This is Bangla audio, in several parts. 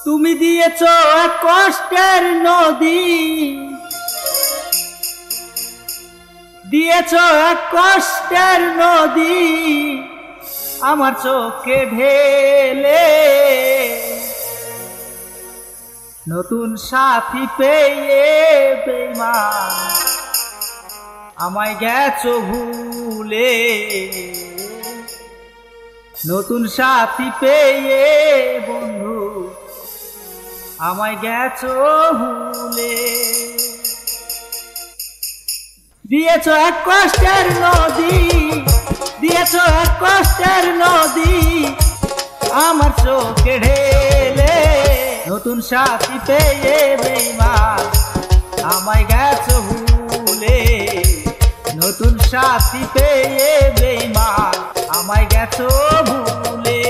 তুমি দিয়েছ এক কষ্টের নদী, দিয়েছ এক কষ্টের নদী আমার চোখে ঢেলে। নতুন সাথী পেয়ে বেঈমান আমায় গেছো ভুলে। নতুন সাথী পেয়ে বন্ধু আমায় গেছো ভুলে। দিয়েছ এক কষ্টের নদী, দিয়েছ এক কষ্টের নদী আমার চোখে ঢেলে। নতুন সাথী পেয়ে বেঈমান আমায় গেছো ভুলে। নতুন সাথী পেয়ে বেঈমান আমায় গেছো ভুলে।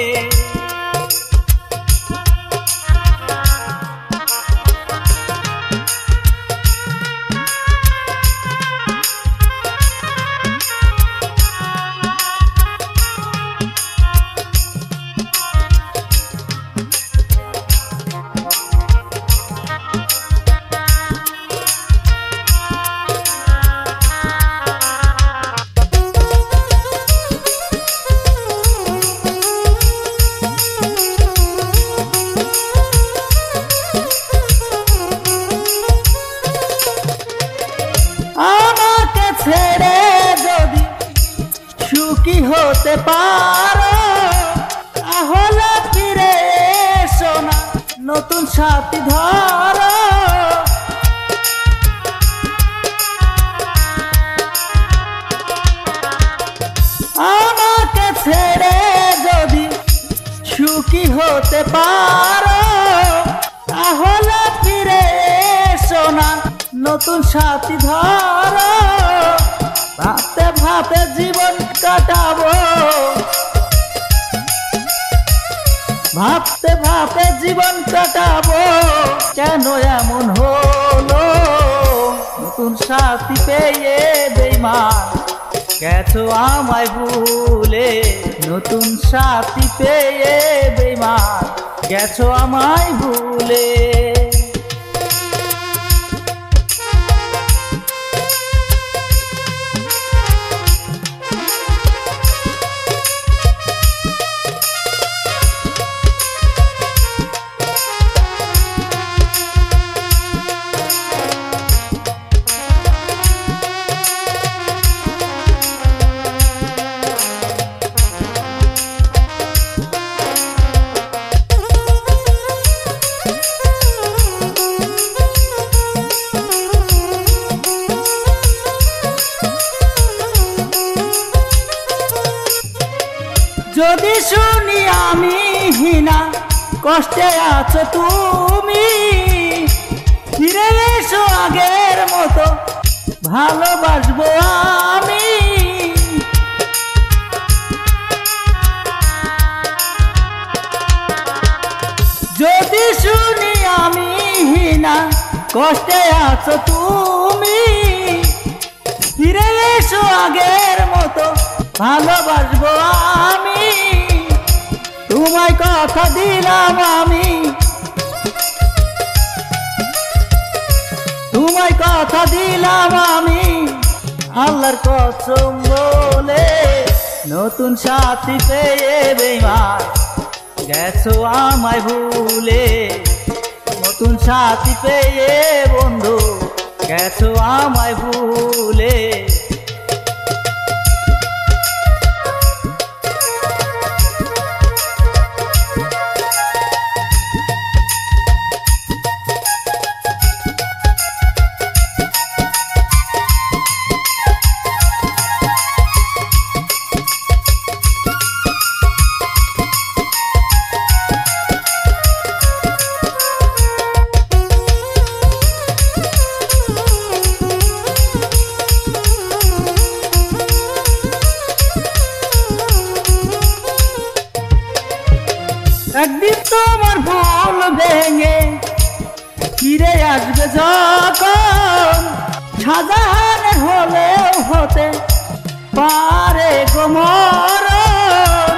আমাকে ছেড়ে যদি সুখী হতে পারো তাহলে ফিরে এসো না, নতুন সাথী ধরো। আমাকে ছেড়ে যদি সুখী হতে পারো তাহলে ফিরে এসো না, নতুন সাথী ধরো। ভাবতে ভাবতে জীবন কাটাবো, ভাবতে ভাবতে জীবন কাটাবো, কেন এমন হলো? নতুন সাথী পেয়ে বেঈমান গেছো আমায় ভুলে। নতুন সাথী পেয়ে বেঈমান গেছো আমায় ভুলে। যদি শুনি আমি হীনা কষ্টে আছো তুমি, ফিরে এসো আগের মতো ভালোবাসবো আমি। যদি শুনি আমি হীনা কষ্টে আছো তুমি, ফিরে এসো আগের মতো ভালোবাসবো আমি। তোমায় কথা দিলাম আমি, তোমায় কথা দিলাম আমি আল্লাহর কসম বলে। নতুন সাথী পেয়ে বেঈমান গেছো আমায় ভুলে। নতুন সাথী পেয়ে বন্ধু গেছো আমায় ভুলে। একদিন তোমার ভুল ভেঙে ফিরে আসবে যখন, শাহজাহানের হলেও হতে পারে গো মরণ।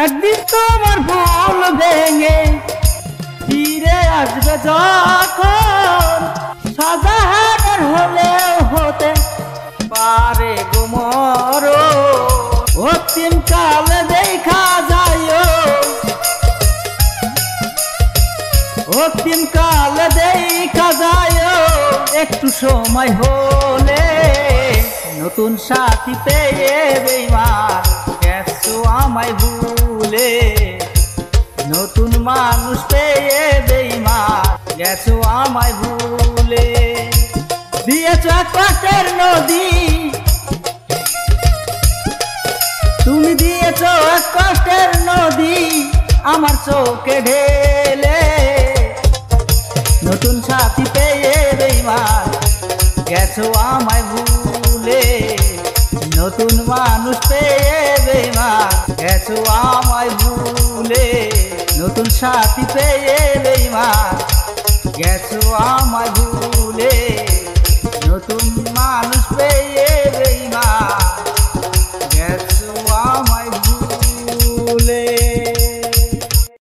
একদিন তোমার ভুল ভেঙে ফিরে আসবে যখন সাজাহার হলেও হতে পারে গো মরণ। অন্তিম কাল দেখা যায়, অন্তিম কাল দেখা যায়, একটু সময় হলে নতুন সাথী পেয়ে বেইমান গেছো আমায় ভুলে। নতুন মানুষ পেয়ে বেইমান গেছো আমায় ভুলে। দিয়েছ কষ্টের নদী, তুমি দিয়েছ কষ্টের নদী আমার চোখে ঢেলে। নতুন সাথী পেয়ে বেইমান গেছো আমায় ভুলে। নতুন মানুষ পেয়ে বেইমান গেছো আমায় ভুলে। নতুন সাথী পেয়ে বেইমান গেছো আমায় ভুলে।